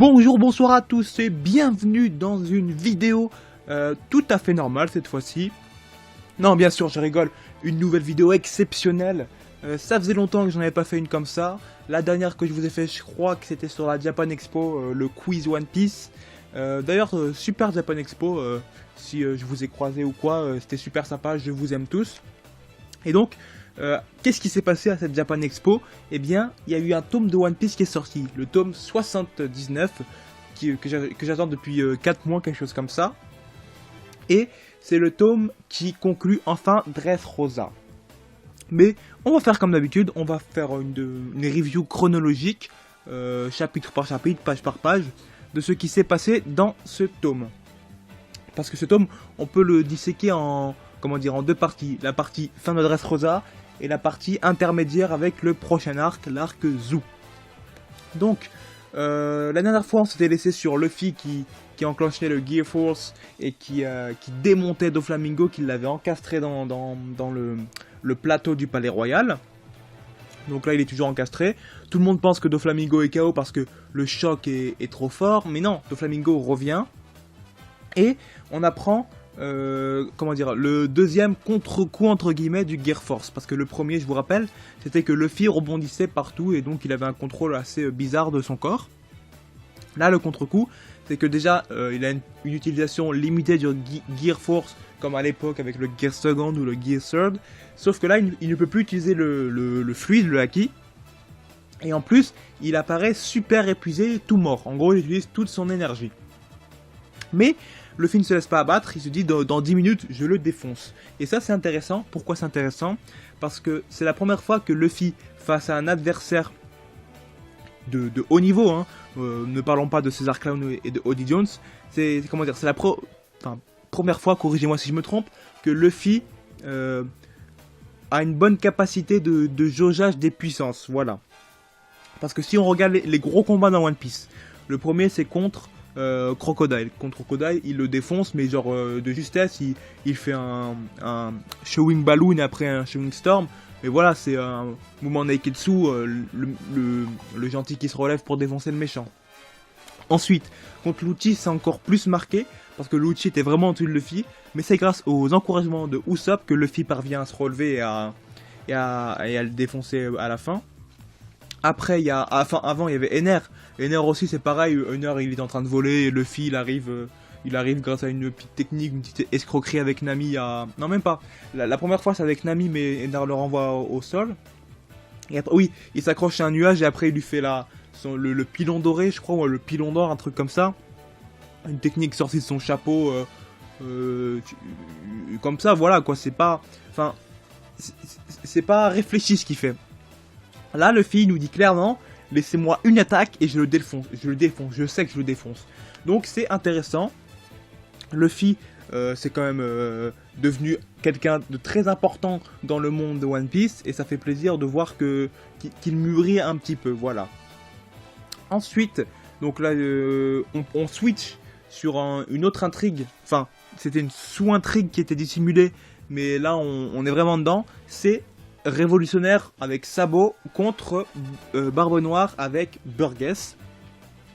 Bonjour, bonsoir à tous et bienvenue dans une vidéo tout à fait normale cette fois-ci. Non, bien sûr, je rigole, une nouvelle vidéo exceptionnelle. Ça faisait longtemps que j'en avais pas fait une comme ça. La dernière que je vous ai fait, je crois que c'était sur la Japan Expo, le quiz One Piece. D'ailleurs, super Japan Expo, si je vous ai croisé ou quoi, c'était super sympa, je vous aime tous. Et donc, qu'est-ce qui s'est passé à cette Japan Expo? Eh bien, il y a eu un tome de One Piece qui est sorti, le tome 79, que j'attends depuis 4 mois, quelque chose comme ça. Et c'est le tome qui conclut enfin Dressrosa. Mais on va faire comme d'habitude, on va faire une review chronologique, chapitre par chapitre, page par page, de ce qui s'est passé dans ce tome. Parce que ce tome, on peut le disséquer en deux parties. La partie fin de Dressrosa et la partie intermédiaire avec le prochain arc, l'arc Zou. Donc, la dernière fois, on s'était laissé sur Luffy qui enclenchait le Gear Force et qui démontait Doflamingo, qui l'avait encastré dans le plateau du Palais Royal. Donc là, il est toujours encastré. Tout le monde pense que Doflamingo est KO parce que le choc est trop fort. Mais non, Doflamingo revient. Et on apprend le deuxième contre-coup entre guillemets du Gear Force, parce que le premier, je vous rappelle, c'était que Luffy rebondissait partout et donc il avait un contrôle assez bizarre de son corps. Là, le contre-coup, c'est que déjà il a une utilisation limitée du Gear Force, comme à l'époque avec le Gear Second ou le Gear Third, sauf que là il ne peut plus utiliser le fluide, le haki, et en plus il apparaît super épuisé, tout mort. En gros, il utilise toute son énergie. Mais Luffy ne se laisse pas abattre, il se dit dans 10 minutes je le défonce. Et ça c'est intéressant. Pourquoi c'est intéressant? Parce que c'est la première fois que Luffy, face à un adversaire de haut niveau, hein, ne parlons pas de César Clown et de Odie Jones, c'est la première fois, corrigez-moi si je me trompe, que Luffy a une bonne capacité de jaugeage des puissances, voilà. Parce que si on regarde les gros combats dans One Piece, le premier c'est contre Crocodile. Contre Crocodile, il le défonce, mais genre de justesse, il fait un Showing Balloon et après un Showing Storm. Mais voilà, c'est un mouvement Neketsu, le gentil qui se relève pour défoncer le méchant. Ensuite, contre Lucci, c'est encore plus marqué, parce que Lucci était vraiment en dessous de Luffy, mais c'est grâce aux encouragements de Usopp que Luffy parvient à se relever et à le défoncer à la fin. Après, avant, il y avait Ener. Ener aussi, c'est pareil. Ener, il est en train de voler. Et Luffy, il arrive grâce à une petite technique, une petite escroquerie avec Nami. Non, même pas. La première fois, c'est avec Nami, mais Ener le renvoie au sol. Et après, oui, il s'accroche à un nuage et après, il lui fait le pilon doré, je crois, ou le pilon d'or, un truc comme ça. Une technique sortie de son chapeau. Comme ça, voilà, quoi. C'est pas réfléchi ce qu'il fait. Là, Luffy nous dit clairement, laissez-moi une attaque et je le défonce, je sais que je le défonce. Donc c'est intéressant. Luffy, c'est quand même devenu quelqu'un de très important dans le monde de One Piece et ça fait plaisir de voir qu'il mûrit un petit peu, voilà. Ensuite, donc là, on switch sur une autre intrigue, enfin, c'était une sous-intrigue qui était dissimulée, mais là, on est vraiment dedans, c'est Révolutionnaire avec Sabo contre Barbe Noire avec Burgess.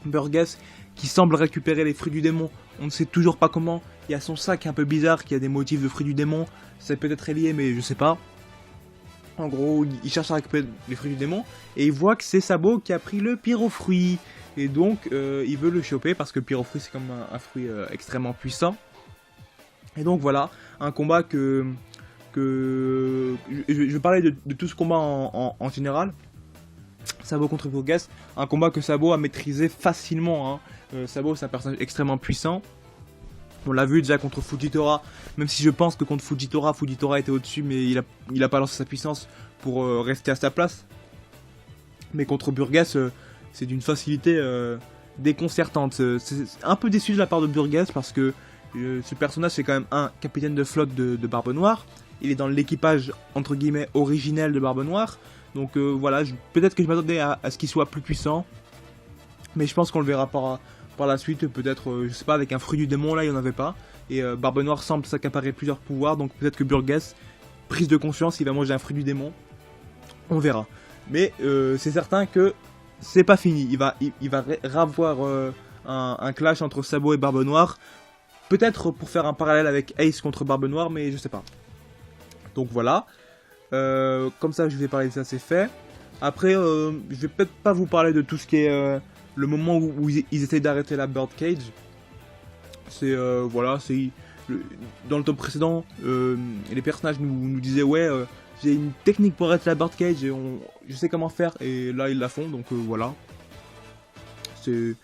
Burgess qui semble récupérer les fruits du démon, on ne sait toujours pas comment. Il y a son sac un peu bizarre qui a des motifs de fruits du démon, c'est peut-être lié mais je sais pas. En gros, il cherche à récupérer les fruits du démon et il voit que c'est Sabo qui a pris le pyrofruit. Et donc il veut le choper parce que le pyrofruit c'est comme un fruit extrêmement puissant. Et donc voilà, un combat je vais parler de tout ce combat en général. Sabo contre Burgess, un combat que Sabo a maîtrisé facilement, hein. Sabo c'est un personnage extrêmement puissant. On l'a vu déjà contre Fujitora, même si je pense que contre Fujitora était au-dessus, mais il a pas lancé sa puissance pour rester à sa place. Mais contre Burgess, c'est d'une facilité déconcertante. C'est un peu déçu de la part de Burgess parce que ce personnage c'est quand même un capitaine de flotte de Barbe Noire. Il est dans l'équipage entre guillemets originel de Barbe Noire. Donc voilà, peut-être que je m'attendais à ce qu'il soit plus puissant. Mais je pense qu'on le verra par la suite. Peut-être, je sais pas, avec un fruit du démon là, il n'y en avait pas. Et Barbe Noire semble s'accaparer plusieurs pouvoirs. Donc peut-être que Burgess, prise de conscience, il va manger un fruit du démon. On verra. Mais c'est certain que c'est pas fini. Il va avoir un clash entre Sabo et Barbe Noire. Peut-être pour faire un parallèle avec Ace contre Barbe Noire, mais je sais pas. Donc voilà. Comme ça, je vais parler de ça, c'est fait. Après, je vais peut-être pas vous parler de tout ce qui est le moment où ils essayent d'arrêter la Birdcage. C'est voilà, c'est dans le tome précédent, les personnages nous disaient ouais, j'ai une technique pour arrêter la Birdcage et je sais comment faire. Et là, ils la font, donc voilà. C'est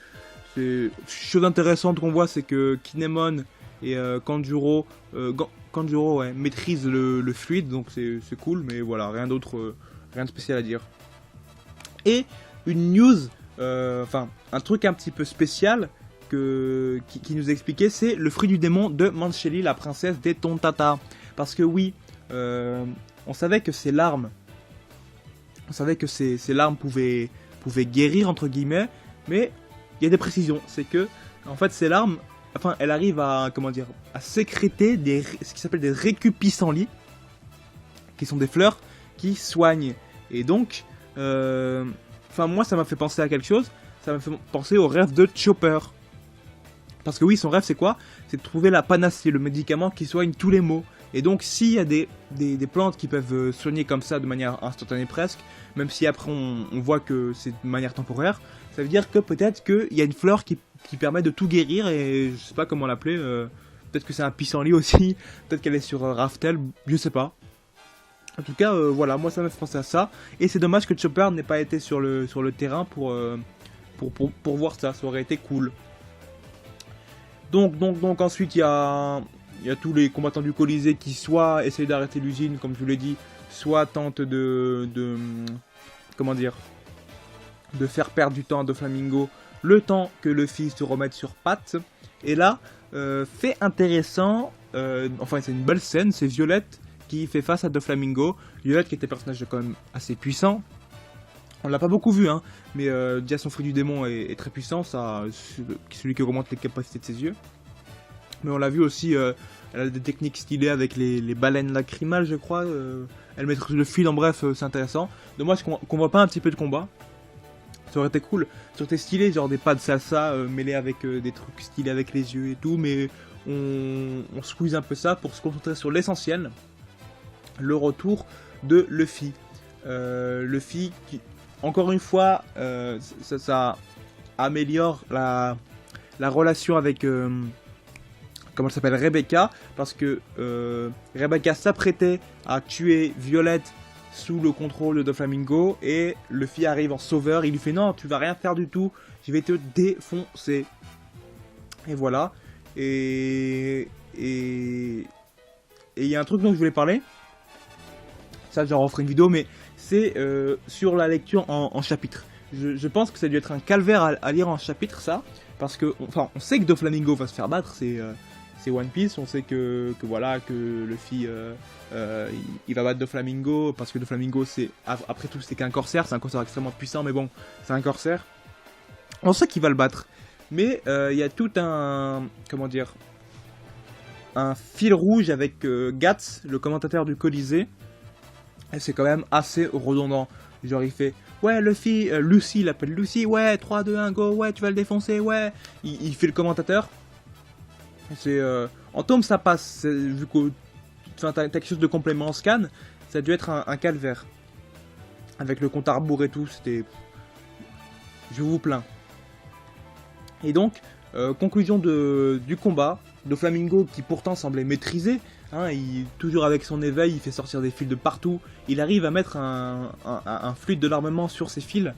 chose intéressante qu'on voit, c'est que Kinemon et Kanjuro, ouais, maîtrisent le fluide, donc c'est cool, mais voilà, rien d'autre, rien de spécial à dire. Et une news, enfin un truc un petit peu spécial qui nous expliquait, c'est le fruit du démon de Mancheli, la princesse des Tontata. Parce que oui, on savait que ces larmes, pouvaient guérir entre guillemets, mais il y a des précisions. C'est que en fait ces larmes, enfin elles arrivent à à sécréter ce qui s'appelle des récupiscenlies, qui sont des fleurs qui soignent. Et donc enfin moi ça m'a fait penser à quelque chose, ça m'a fait penser au rêve de Chopper. Parce que oui, son rêve c'est quoi? C'est de trouver la panacée, le médicament qui soigne tous les maux. Et donc s'il y a des plantes qui peuvent soigner comme ça de manière instantanée presque, même si après on voit que c'est de manière temporaire, ça veut dire que peut-être qu'il y a une fleur qui permet de tout guérir, et je sais pas comment l'appeler, peut-être que c'est un pissenlit aussi, peut-être qu'elle est sur Raftel, je sais pas. En tout cas, voilà, moi ça m'a fait penser à ça, et c'est dommage que Chopper n'ait pas été sur le terrain pour voir ça, ça aurait été cool. Donc ensuite il y a tous les combattants du Colisée qui soit essayent d'arrêter l'usine, comme je vous l'ai dit, soit tentent de faire perdre du temps à Doflamingo, le temps que Luffy se remette sur pattes. Et là, fait intéressant, enfin c'est une belle scène, c'est Violette qui fait face à Doflamingo. Violette qui était un personnage quand même assez puissant. On l'a pas beaucoup vu, hein, mais déjà son fruit du démon est très puissant, ça, c'est celui qui augmente les capacités de ses yeux. Mais on l'a vu aussi, elle a des techniques stylées avec les baleines lacrymales, je crois. Elle maîtrise le fil, en bref, c'est intéressant. Dommage qu'on voit pas un petit peu de combat. Ça aurait été cool, ça aurait été stylé, genre des pas de salsa mêlés avec des trucs stylés avec les yeux et tout, mais on squeeze un peu ça pour se concentrer sur l'essentiel, le retour de Luffy. Luffy qui, encore une fois, ça améliore la relation avec comment elle s'appelle, Rebecca, parce que Rebecca s'apprêtait à tuer Violette sous le contrôle de Doflamingo, et Luffy arrive en sauveur, il lui fait non, tu vas rien faire du tout, je vais te défoncer. Et voilà. Et il y a un truc dont je voulais parler, ça j'en referai une vidéo, mais c'est sur la lecture en chapitre. Je pense que ça a dû être un calvaire à lire en chapitre, ça, parce que enfin on sait que Doflamingo va se faire battre, c'est One Piece, on sait que voilà, que Luffy il va battre Doflamingo, parce que Doflamingo c'est, après tout, c'est qu'un corsaire, c'est un corsaire extrêmement puissant, mais bon, c'est un corsaire. On sait qu'il va le battre, mais il y a tout un, un fil rouge avec Guts, le commentateur du Colisée, et c'est quand même assez redondant. Genre il fait ouais Luffy, Lucy, il appelle Lucy, ouais 3, 2, 1, go, ouais tu vas le défoncer, ouais. Il fait le commentateur. C'est en tome ça passe, vu que t'as quelque chose de complément en scan, ça a dû être un calvaire. Avec le compte à rebours et tout, c'était... Je vous plains. Et donc, conclusion du combat, Doflamingo qui pourtant semblait maîtrisé, hein, toujours avec son éveil, il fait sortir des fils de partout, il arrive à mettre un fluide de l'armement sur ses fils,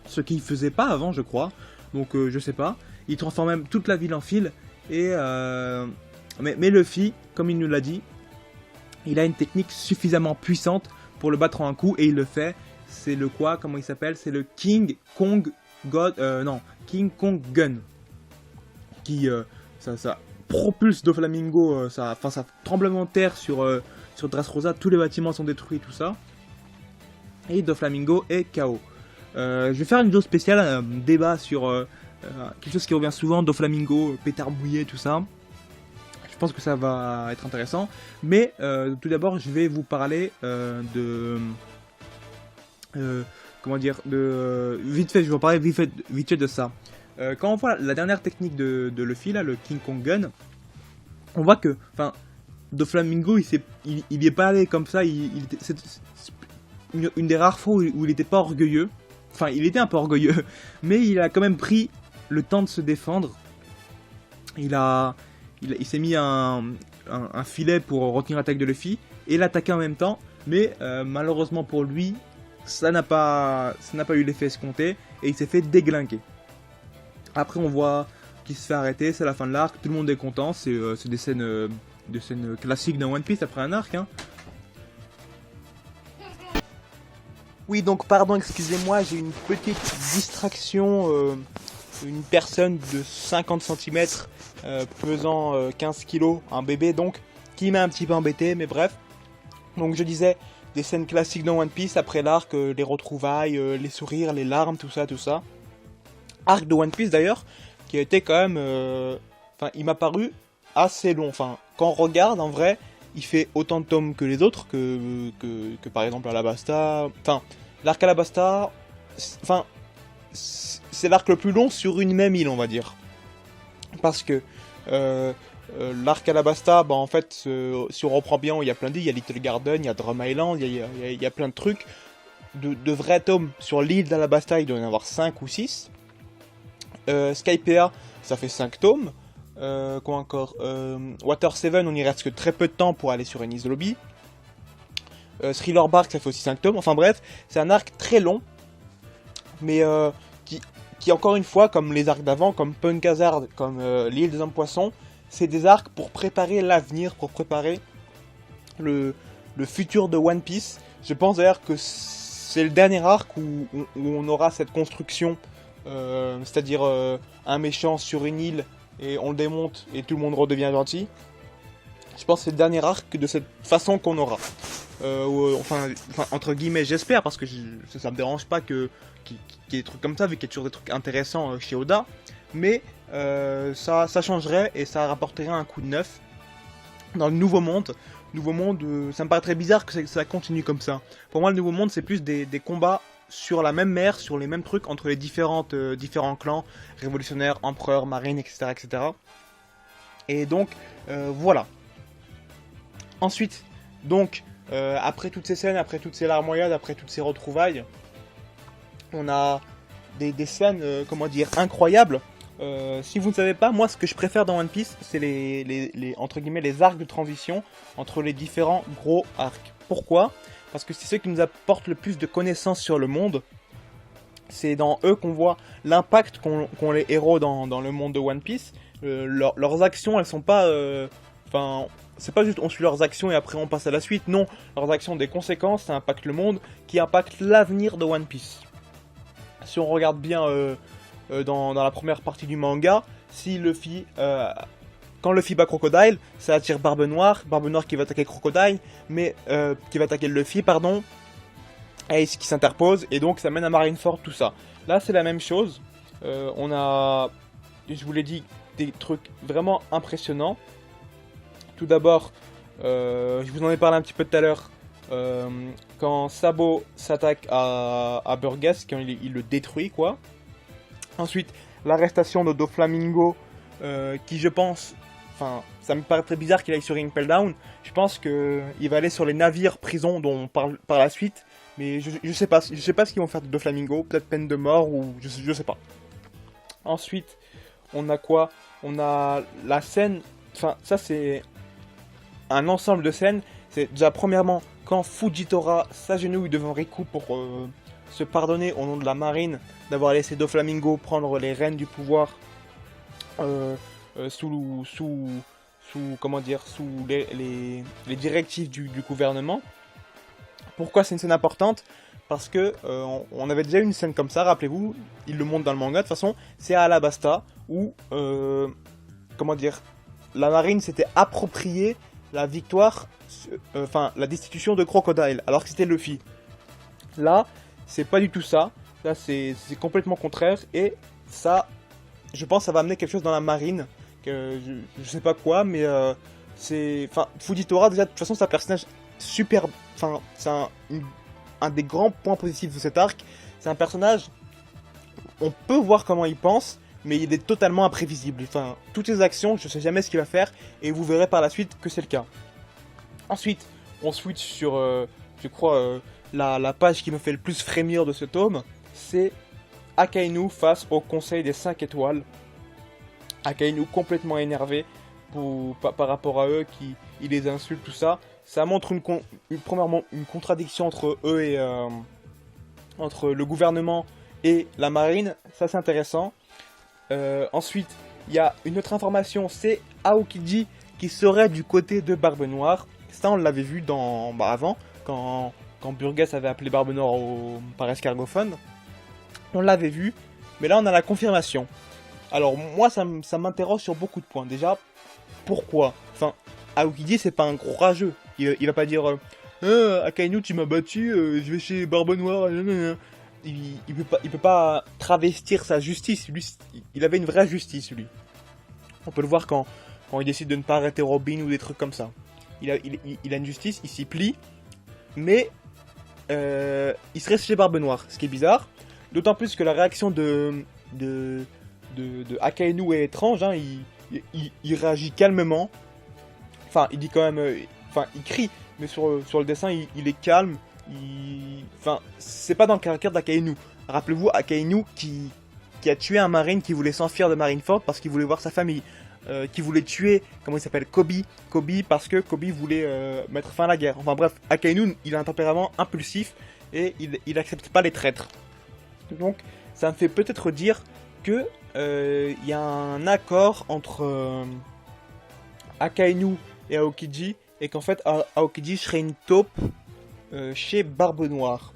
ce qu'il faisait pas avant je crois, donc je sais pas, il transforme même toute la ville en fil, et mais Luffy, comme il nous l'a dit, il a une technique suffisamment puissante pour le battre en un coup, et il le fait. C'est le quoi, comment il s'appelle? C'est le King Kong King Kong Gun, qui ça propulse Doflamingo, ça tremblement de terre sur Dressrosa, tous les bâtiments sont détruits, tout ça, et Doflamingo est KO. Je vais faire une vidéo spéciale, un débat sur quelque chose qui revient souvent, Doflamingo, pétard mouillé, tout ça. Je pense que ça va être intéressant, mais tout d'abord je vais vous parler comment dire, vite fait, je vais en parler vite fait de ça. Quand on voit la dernière technique de Luffy, là, le King Kong Gun, on voit que, enfin, Doflamingo, il y est pas allé comme ça, c'est une des rares fois où il était pas orgueilleux. Enfin, il était un peu orgueilleux, mais il a quand même pris le temps de se défendre. Il s'est mis un filet pour retenir l'attaque de Luffy et l'attaquer en même temps, mais malheureusement pour lui, ça n'a pas eu l'effet escompté et il s'est fait déglinguer. Après, on voit qu'il se fait arrêter, c'est la fin de l'arc, tout le monde est content, c'est des scènes classiques dans One Piece après un arc, hein. Oui, donc pardon, excusez-moi, j'ai une petite distraction, une personne de 50 cm pesant 15 kg, un bébé donc, qui m'a un petit peu embêté, mais bref. Donc je disais, des scènes classiques dans One Piece après l'arc, les retrouvailles, les sourires, les larmes, tout ça. Arc de One Piece d'ailleurs, qui a été quand même... Enfin, il m'a paru assez long. Enfin, quand on regarde, en vrai, il fait autant de tomes que les autres, que par exemple Alabasta. Enfin, l'arc Alabasta, enfin, c'est l'arc le plus long sur une même île, on va dire. Parce que l'arc Alabasta, bah en fait, si on reprend bien, il y a plein d'îles, il y a Little Garden, il y a Drum Island, il y a plein de trucs. De vrais tomes sur l'île d'Alabasta, il doit y en avoir 5 ou 6. Skypea, ça fait 5 tomes. Quoi encore, Water 7, on y reste que très peu de temps pour aller sur Enies Lobby. Thriller Bark, ça fait aussi 5 tomes. Enfin bref, c'est un arc très long, mais qui encore une fois, comme les arcs d'avant, comme Punk Hazard, comme l'île des hommes poissons, c'est des arcs pour préparer l'avenir, pour préparer le futur de One Piece. Je pense d'ailleurs que c'est le dernier arc où on aura cette construction, c'est-à-dire un méchant sur une île et on le démonte et tout le monde redevient gentil. Je pense que c'est le dernier arc de cette façon qu'on aura. Enfin, entre guillemets, j'espère, parce que ça me dérange pas qu'il y ait des trucs comme ça, vu qu'il y a toujours des trucs intéressants chez Oda. Mais ça changerait et ça rapporterait un coup de neuf dans le nouveau monde. Nouveau monde, ça me paraît très bizarre que ça continue comme ça. Pour moi, le nouveau monde, c'est plus des combats sur la même mer, sur les mêmes trucs, entre les différents clans, révolutionnaires, empereurs, marines, etc. etc. Et donc, voilà. Ensuite, donc, après toutes ces scènes, après toutes ces larmoyades, après toutes ces retrouvailles, on a des scènes, comment dire, incroyables. Si vous ne savez pas, moi ce que je préfère dans One Piece, c'est entre guillemets, les arcs de transition entre les différents gros arcs. Pourquoi ? Parce que c'est ceux qui nous apportent le plus de connaissances sur le monde. C'est dans eux qu'on voit l'impact qu'ont les héros dans le monde de One Piece. Leurs actions, elles sont pas... Enfin, c'est pas juste on suit leurs actions et après on passe à la suite. Non, leurs actions ont des conséquences, ça impacte le monde, qui impacte l'avenir de One Piece. Si on regarde bien dans la première partie du manga, si Luffy... quand Luffy bat Crocodile, ça attire Barbe Noire qui va attaquer Crocodile, mais qui va attaquer Luffy, pardon, Ace qui s'interpose, et donc ça mène à Marineford, tout ça. Là, c'est la même chose. On a, je vous l'ai dit, des trucs vraiment impressionnants. Tout d'abord, je vous en ai parlé un petit peu tout à l'heure, quand Sabo s'attaque à Burgess, quand il le détruit, quoi. Ensuite, l'arrestation de Doflamingo, qui je pense... Enfin, ça me paraît très bizarre qu'il aille sur Impel Down. Je pense qu'il va aller sur les navires prisons dont on parle par la suite. Mais je sais pas. Je sais pas ce qu'ils vont faire de Doflamingo. Peut-être peine de mort ou je sais pas. Ensuite, on a quoi ? On a la scène... Enfin, ça c'est un ensemble de scènes. C'est déjà premièrement quand Fujitora s'agenouille devant Riku pour se pardonner au nom de la marine d'avoir laissé Doflamingo prendre les rênes du pouvoir sous les directives du gouvernement. Pourquoi c'est une scène importante ? Parce que on avait déjà eu une scène comme ça, rappelez-vous, il le montre dans le manga, de toute façon, c'est à Alabasta, où, la marine s'était appropriée la victoire, la destitution de Crocodile, alors que c'était Luffy. Là, c'est pas du tout ça, là c'est complètement contraire, et ça, je pense ça va amener quelque chose dans la marine, que je sais pas quoi, mais Fujitora, déjà, de toute façon, c'est un personnage super, c'est un des grands points positifs de cet arc, c'est un personnage, on peut voir comment il pense, mais il est totalement imprévisible. Enfin, toutes ses actions, je sais jamais ce qu'il va faire, et vous verrez par la suite que c'est le cas. Ensuite, on switch sur, je crois, la page qui me fait le plus frémir de ce tome, c'est Akainu face au Conseil des 5 étoiles. Akainu complètement énervé par rapport à eux, il les insulte, tout ça. Ça montre premièrement une contradiction entre eux et entre le gouvernement et la marine. Ça c'est intéressant. Ensuite, il y a une autre information, c'est Aokiji qui serait du côté de Barbe Noire. Ça on l'avait vu avant, quand Burgess avait appelé Barbe Noire par escargophone. On l'avait vu, mais là on a la confirmation. Alors moi ça m'interroge sur beaucoup de points. Déjà, pourquoi? Enfin, Aokiji c'est pas un gros rageux. Il va pas dire Akainu tu m'as battu, je vais chez Barbe Noire. Il peut pas travestir sa justice. Lui, il avait une vraie justice lui. On peut le voir quand il décide de ne pas arrêter Robin ou des trucs comme ça. Il a une justice, il s'y plie, mais il serait chez Barbe Noire, ce qui est bizarre. D'autant plus que la réaction de Akainu est étrange, hein. Il réagit calmement. Enfin, il dit quand même... il crie, mais sur le dessin, il est calme. Enfin, c'est pas dans le caractère d'Akainu. Rappelez-vous, Akainu qui a tué un marine qui voulait s'enfuir de Marineford parce qu'il voulait voir sa famille. Qui voulait tuer, comment il s'appelle, Kobe parce que Kobe voulait mettre fin à la guerre. Enfin bref, Akainu, il a un tempérament impulsif et il accepte pas les traîtres. Donc, ça me fait peut-être dire que y a un accord entre Akainu et Aokiji, et qu'en fait Aokiji serait une taupe chez Barbe Noire.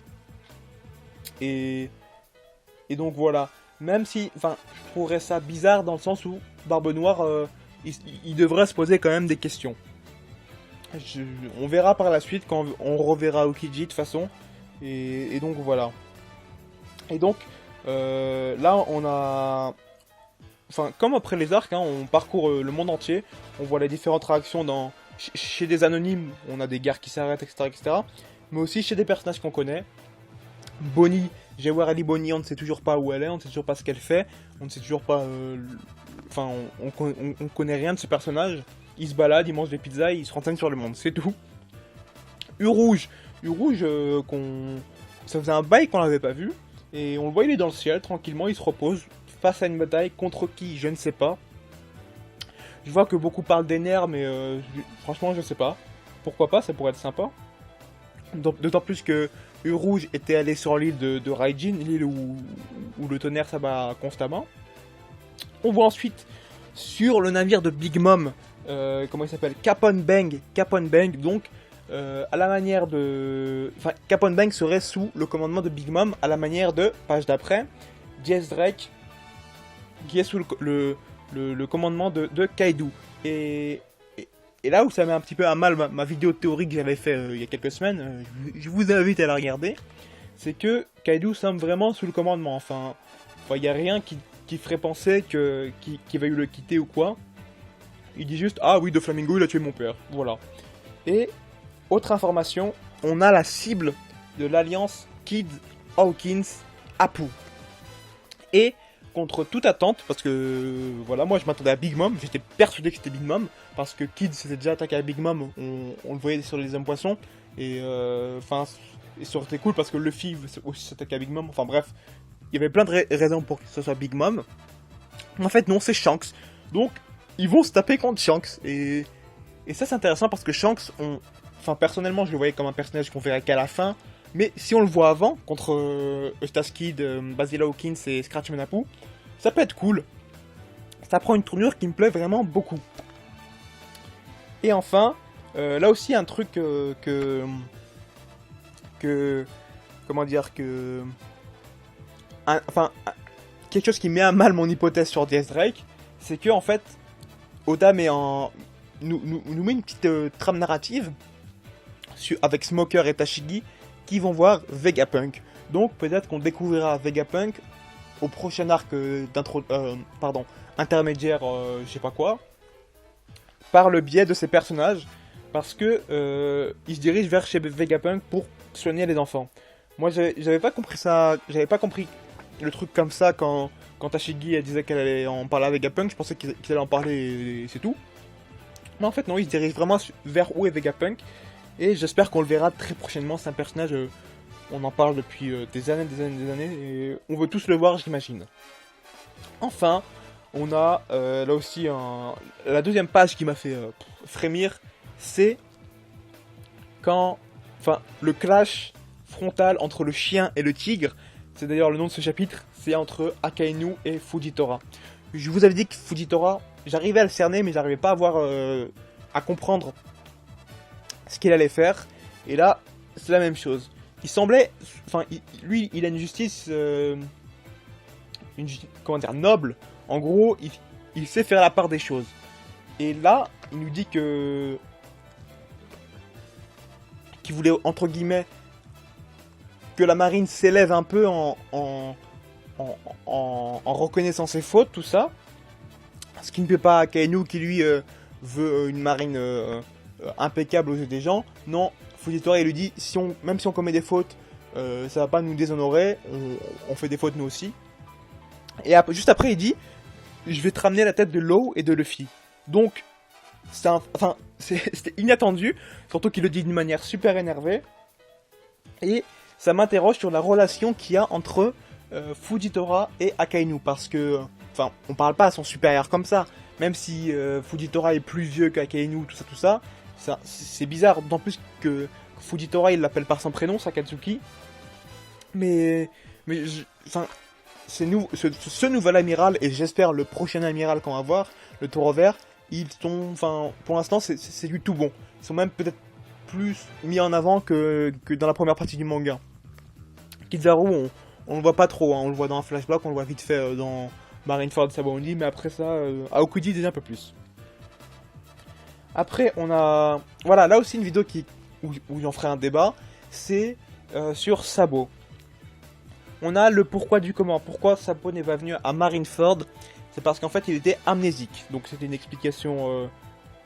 Et donc voilà. Même si, enfin, je trouverais ça bizarre dans le sens où Barbe Noire, il devrait se poser quand même des questions. On verra par la suite quand on reverra Aokiji de toute façon. Et donc voilà. Et donc là on a... Enfin, comme après les arcs, hein, on parcourt le monde entier. On voit les différentes réactions chez des anonymes. On a des guerres qui s'arrêtent, etc., etc. Mais aussi chez des personnages qu'on connaît. Bonnie, Jawahari Bonnie, on ne sait toujours pas où elle est, on ne sait toujours pas ce qu'elle fait, on ne sait toujours pas... Enfin, on connaît rien de ce personnage. Il se balade, il mange des pizzas, il se renseigne sur le monde, c'est tout. U-Rouge, ça faisait un bail qu'on l'avait pas vu, et on le voit, il est dans le ciel, tranquillement, il se repose, face à une bataille, contre qui, je ne sais pas. Je vois que beaucoup parlent des nerfs, mais franchement, je sais pas. Pourquoi pas, ça pourrait être sympa. D'autant plus que U-Rouge était allé sur l'île de Raijin, l'île où le tonnerre s'abat constamment. On voit ensuite sur le navire de Big Mom, comment il s'appelle, Capon Bang, donc à la manière de... Enfin, Capon Bang serait sous le commandement de Big Mom, à la manière de, page d'après, Jess Drake, qui est sous le commandement de Kaido. Et là où ça met un petit peu à mal ma vidéo théorique que j'avais fait il y a quelques semaines, je vous invite à la regarder, c'est que Kaido semble vraiment sous le commandement. Enfin, il n'y a rien qui ferait penser qu'il va eu le quitter ou quoi. Il dit juste, ah oui, Doflamingo, il a tué mon père. Voilà. Et, autre information, on a la cible de l'alliance Kid Hawkins Apu. Et, contre toute attente, parce que voilà, moi je m'attendais à Big Mom, j'étais persuadé que c'était Big Mom, parce que Kid s'était déjà attaqué à Big Mom, on le voyait sur les hommes poissons, et enfin, ça aurait été cool parce que Luffy aussi s'attaquait à Big Mom, enfin bref, il y avait plein de raisons pour que ce soit Big Mom. En fait, non, c'est Shanks, donc ils vont se taper contre Shanks, et ça c'est intéressant parce que Shanks, enfin personnellement je le voyais comme un personnage qu'on verrait qu'à la fin. Mais si on le voit avant, contre Eustace Kid, Basil Hawkins et Scratchman Apu, ça peut être cool. Ça prend une tournure qui me plaît vraiment beaucoup. Et enfin, là aussi un truc comment dire que... quelque chose qui met à mal mon hypothèse sur DS Drake, c'est que en fait, Oda nous met une petite trame narrative avec Smoker et Tashigi, qui vont voir Vegapunk. Donc peut-être qu'on découvrira Vegapunk au prochain arc intermédiaire, je sais pas quoi, par le biais de ces personnages, parce que il se dirige vers chez Vegapunk pour soigner les enfants. Moi, j'avais pas compris ça, j'avais pas compris le truc comme ça quand Tashigi elle disait qu'elle allait en parler avec Vegapunk. Je pensais qu'il allait en parler et c'est tout. Mais en fait, non, il se dirige vraiment vers où est Vegapunk. Et j'espère qu'on le verra très prochainement. C'est un personnage, on en parle depuis des années, des années. Et on veut tous le voir, j'imagine. Enfin, on a là aussi la deuxième page qui m'a fait frémir. C'est quand, enfin, le clash frontal entre le chien et le tigre. C'est d'ailleurs le nom de ce chapitre. C'est entre Akainu et Fujitora. Je vous avais dit que Fujitora, j'arrivais à le cerner, mais j'arrivais pas à voir, à comprendre ce qu'il allait faire. Et là, c'est la même chose. Il semblait, enfin, lui, il a une justice, comment dire, noble. En gros, il sait faire la part des choses. Et là, il nous dit que qu'il voulait, entre guillemets, que la marine s'élève un peu en reconnaissant ses fautes, tout ça. Ce qui ne plaît pas à Kainu qui lui veut une marine impeccable aux yeux des gens. Non, Fujitora il lui dit, même si on commet des fautes, ça va pas nous déshonorer, on fait des fautes nous aussi. Et juste après il dit, je vais te ramener la tête de Law et de Luffy. Donc, c'était inattendu, surtout qu'il le dit d'une manière super énervée. Et ça m'interroge sur la relation qu'il y a entre Fujitora et Akainu, parce que, enfin, on parle pas à son supérieur comme ça, même si Fujitora est plus vieux qu'Akainu, tout ça, c'est bizarre, d'autant plus que Fujitora il l'appelle par son prénom, Sakatsuki, mais enfin, ce nouvel amiral, et j'espère le prochain amiral qu'on va voir, le taureau vert, ils sont, enfin, pour l'instant c'est du tout bon, ils sont même peut-être plus mis en avant que dans la première partie du manga. Kizaru, on le voit pas trop, hein. On le voit dans un flashback, on le voit vite fait dans Marineford Sabaody, mais après ça, Aokiji déjà un peu plus. Après, on a... Voilà, là aussi une vidéo où j'en ferai un débat, c'est sur Sabo. On a le pourquoi du comment. Pourquoi Sabo n'est pas venu à Marineford? C'est parce qu'en fait, il était amnésique. Donc c'était une explication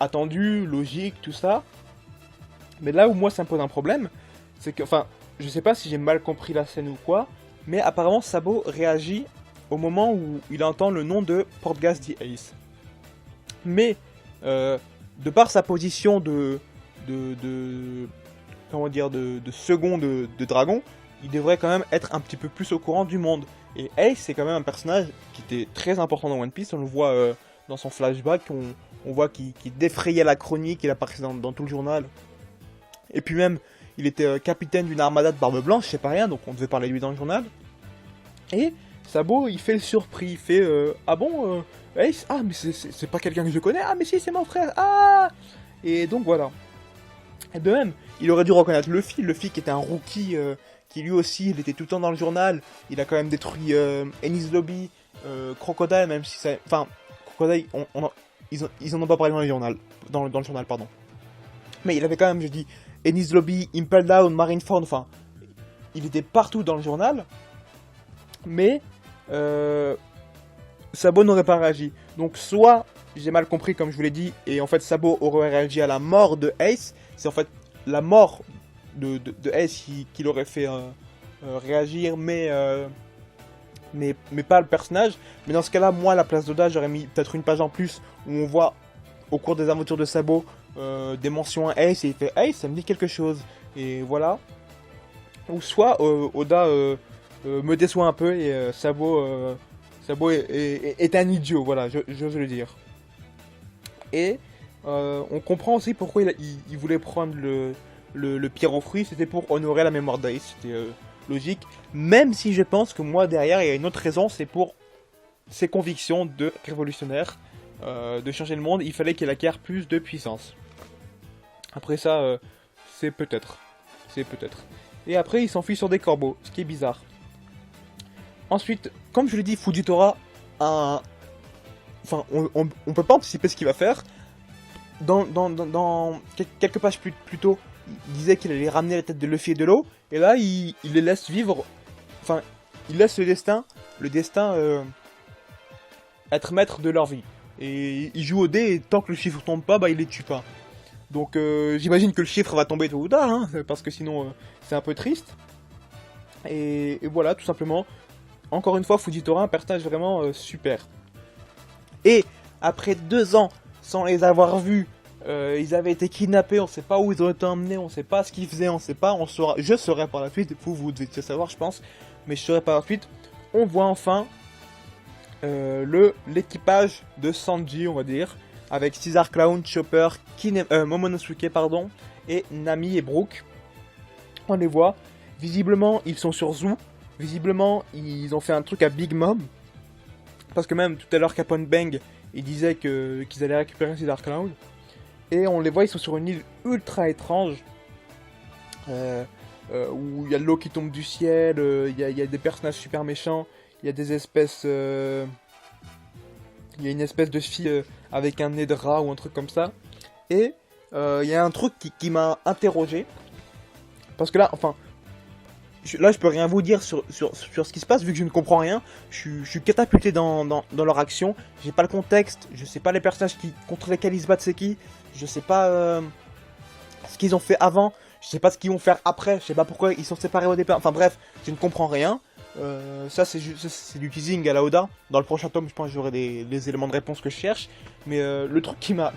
attendue, logique, tout ça. Mais là où moi ça me pose un problème, c'est que, enfin, je sais pas si j'ai mal compris la scène ou quoi, mais apparemment Sabo réagit au moment où il entend le nom de Portgas the Ace. Mais, de par sa position comment dire, de second de dragon, il devrait quand même être un petit peu plus au courant du monde. Et Ace, c'est quand même un personnage qui était très important dans One Piece, on le voit dans son flashback, on voit qu'il défrayait la chronique, il apparaissait dans tout le journal. Et puis même, il était capitaine d'une armada de Barbe Blanche, je sais pas rien, donc on devait parler de lui dans le journal. Et Sabo, il fait le surpris, il fait ah bon, Ace, ah mais c'est pas quelqu'un que je connais, ah mais si c'est mon frère, ah. Et donc voilà. Et de même, il aurait dû reconnaître Luffy qui était un rookie, qui lui aussi, il était tout le temps dans le journal, il a quand même détruit Enies Lobby, Crocodile, même si ça... Enfin, Crocodile, ils en ont pas parlé dans le journal, dans le journal, pardon. Mais il avait quand même, je dis, Enies Lobby, Impel Down, Marineford, enfin, il était partout dans le journal, mais Sabo n'aurait pas réagi. Donc soit j'ai mal compris comme je vous l'ai dit, et en fait Sabo aurait réagi à la mort de Ace, c'est en fait la mort de Ace qui l'aurait fait réagir, mais pas le personnage. Mais dans ce cas-là, moi à la place d'Oda, j'aurais mis peut-être une page en plus où on voit au cours des aventures de Sabo des mentions à Ace, et il fait Ace, ça me dit quelque chose, et voilà. Ou soit Oda me déçoit un peu et Sabo est un idiot, voilà, j'ose le dire. Et on comprend aussi pourquoi il voulait prendre le pierre aux fruits, c'était pour honorer la mémoire d'Ace, c'était logique. Même si je pense que moi derrière il y a une autre raison, c'est pour ses convictions de révolutionnaire, de changer le monde, il fallait qu'il acquiert plus de puissance. Après ça, c'est peut-être. Et après il s'enfuit sur des corbeaux, ce qui est bizarre. Ensuite, comme je l'ai dit, Fujitora a... Enfin, on peut pas anticiper ce qu'il va faire. Dans quelques pages plus tôt, il disait qu'il allait ramener la tête de Luffy et de Law. Et là, il les laisse vivre... Enfin, il laisse le destin être maître de leur vie. Et il joue au dé, et tant que le chiffre tombe pas, bah il les tue pas. Donc j'imagine que le chiffre va tomber tôt ou tard, hein, parce que sinon c'est un peu triste. Et voilà, tout simplement. Encore une fois, Fujitora, un personnage vraiment super. Et après 2 ans sans les avoir vus, ils avaient été kidnappés, on sait pas où ils ont été emmenés, on sait pas ce qu'ils faisaient, on sait pas, on saura, je saurai par la suite, vous devez savoir je pense, mais je saurai par la suite. On voit enfin l'équipage de Sanji, on va dire, avec Caesar Clown, Chopper, Momonosuke pardon, et Nami et Brook. On les voit, visiblement ils sont sur Zoo, visiblement ils ont fait un truc à Big Mom, parce que même tout à l'heure Capone Bang, il disait qu'ils allaient récupérer Caesar Clown. Et on les voit, ils sont sur une île ultra étrange. Où il y a de l'eau qui tombe du ciel, il y a des personnages super méchants, il y a des espèces... il y a une espèce de fille avec un nez de rat ou un truc comme ça. Et il y a un truc qui m'a interrogé. Parce que là, enfin... Là, je peux rien vous dire sur ce qui se passe, vu que je ne comprends rien. Je suis catapulté dans leur action. J'ai pas le contexte, je sais pas les personnages contre lesquels ils se battent, c'est qui. Je sais pas ce qu'ils ont fait avant. Je sais pas ce qu'ils vont faire après. Je sais pas pourquoi ils sont séparés au départ. Enfin bref, je ne comprends rien. Ça, c'est du teasing à la Oda. Dans le prochain tome, je pense que j'aurai des éléments de réponse que je cherche. Mais le truc qui m'a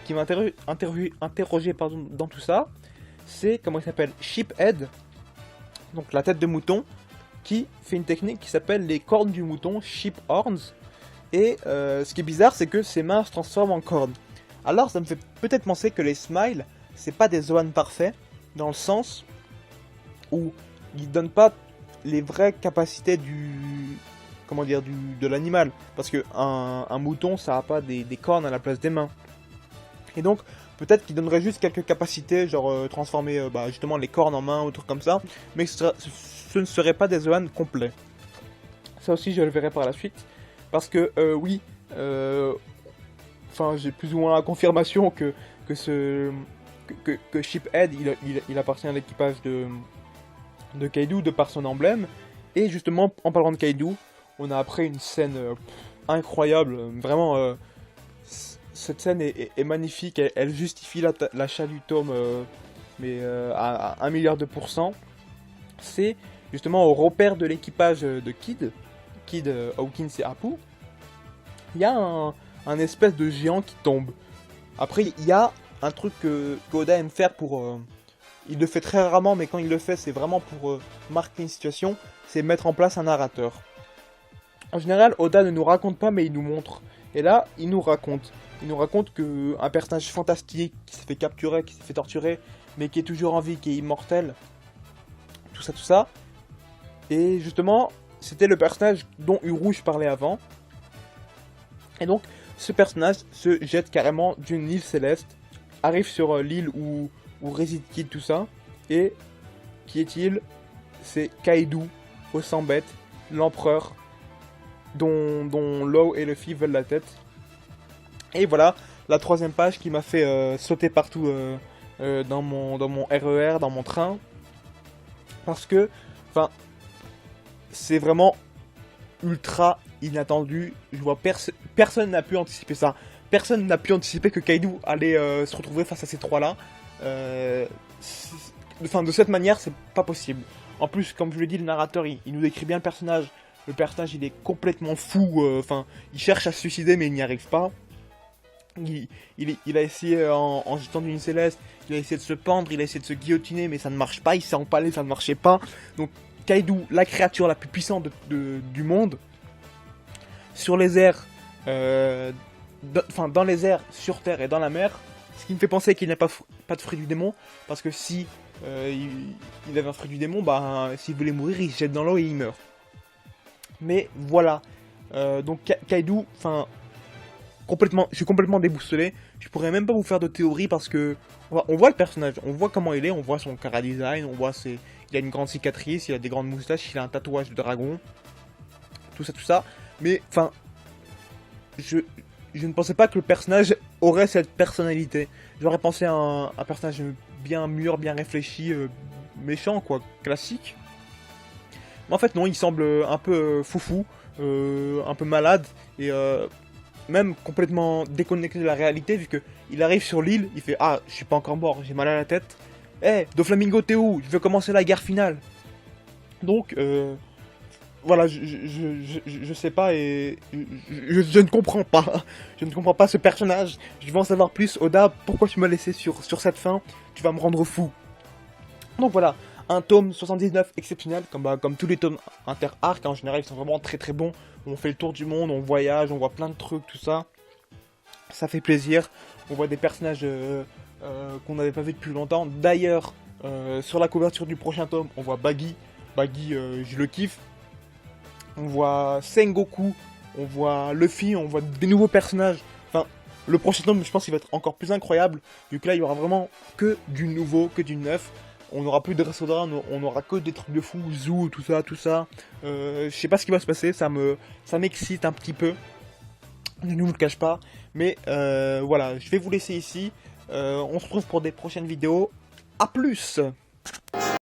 interrogé dans tout ça, c'est comment il s'appelle, Sheephead. Donc la tête de mouton, qui fait une technique qui s'appelle les cornes du mouton, sheep horns. Et ce qui est bizarre, c'est que ses mains se transforment en cornes. Alors ça me fait peut-être penser que les Smiles, c'est pas des Zoan parfaits, dans le sens où ils donnent pas les vraies capacités de l'animal. Parce que un mouton, ça a pas des cornes à la place des mains. Et donc, peut-être qu'il donnerait juste quelques capacités, genre transformer justement les cornes en mains ou trucs comme ça, mais ce ne serait pas des Zoan complets. Ça aussi, je le verrai par la suite, parce que oui, j'ai plus ou moins la confirmation que Sheephead, il appartient à l'équipage de Kaido de par son emblème, et justement, en parlant de Kaido, on a après une scène incroyable, vraiment... Cette scène est magnifique, elle justifie l'achat du tome à 1 milliard de %. C'est justement au repère de l'équipage de Kid, Hawkins et Apu. Il y a un espèce de géant qui tombe. Après, il y a un truc que Oda aime faire pour... il le fait très rarement, mais quand il le fait, c'est vraiment pour marquer une situation, c'est mettre en place un narrateur. En général, Oda ne nous raconte pas, mais il nous montre. Et là, il nous raconte. Il nous raconte qu'un personnage fantastique qui s'est fait capturer, qui s'est fait torturer, mais qui est toujours en vie, qui est immortel. Tout ça. Et justement, c'était le personnage dont Urouge parlait avant. Et donc, ce personnage se jette carrément d'une île céleste, arrive sur l'île où réside Kid, tout ça. Et qui est-il? C'est Kaido, au 100 bêtes, l'empereur, dont Law et Luffy veulent la tête. Et voilà, la 3ème page qui m'a fait sauter partout dans mon RER, dans mon train. Parce que, c'est vraiment ultra inattendu. Je vois personne n'a pu anticiper ça. Personne n'a pu anticiper que Kaido allait se retrouver face à ces trois-là. De cette manière, c'est pas possible. En plus, comme je l'ai dit, le narrateur, il nous décrit bien le personnage. Le personnage, il est complètement fou. Il cherche à se suicider, mais il n'y arrive pas. Il a essayé en jetant d'une céleste, il a essayé de se pendre, il a essayé de se guillotiner, mais ça ne marche pas, il s'est empalé, ça ne marchait pas. Donc Kaido, la créature la plus puissante du monde, sur les airs, dans les airs, sur terre et dans la mer, ce qui me fait penser qu'il n'a pas de fruit du démon, parce que si il avait un fruit du démon, s'il voulait mourir, il se jette dans l'eau et il meurt. Mais voilà, donc Kaido, je suis complètement déboussolé. Je pourrais même pas vous faire de théorie parce que on voit le personnage, on voit comment il est, on voit son chara design, on voit il a une grande cicatrice, il a des grandes moustaches, il a un tatouage de dragon, tout ça. Mais je ne pensais pas que le personnage aurait cette personnalité. J'aurais pensé à un personnage bien mûr, bien réfléchi, méchant quoi, classique. Mais en fait non, il semble un peu foufou, un peu malade et même complètement déconnecté de la réalité, vu qu'il arrive sur l'île, il fait « Ah, je suis pas encore mort, j'ai mal à la tête. Doflamingo, t'es où? Je veux commencer la guerre finale. » Donc, voilà, je sais pas et je ne comprends pas. Je ne comprends pas ce personnage. Je veux en savoir plus. Oda, pourquoi tu m'as laissé sur cette fin? Tu vas me rendre fou. Donc voilà, un tome 79 exceptionnel, comme tous les tomes inter-arc, en général, ils sont vraiment très très bons. On fait le tour du monde, on voyage, on voit plein de trucs, tout ça. Ça fait plaisir. On voit des personnages qu'on n'avait pas vu depuis longtemps. D'ailleurs, sur la couverture du prochain tome, on voit Baggy. Baggy, je le kiffe. On voit Sengoku, on voit Luffy, on voit des nouveaux personnages. Enfin, le prochain tome, je pense qu'il va être encore plus incroyable, vu que là, il y aura vraiment que du nouveau, que du neuf. On n'aura plus de Dressrosa, on n'aura que des trucs de fou, Zou, tout ça, tout ça. Je sais pas ce qui va se passer, ça m'excite un petit peu. Ne nous le cache pas. Mais voilà, je vais vous laisser ici. On se retrouve pour des prochaines vidéos. A plus!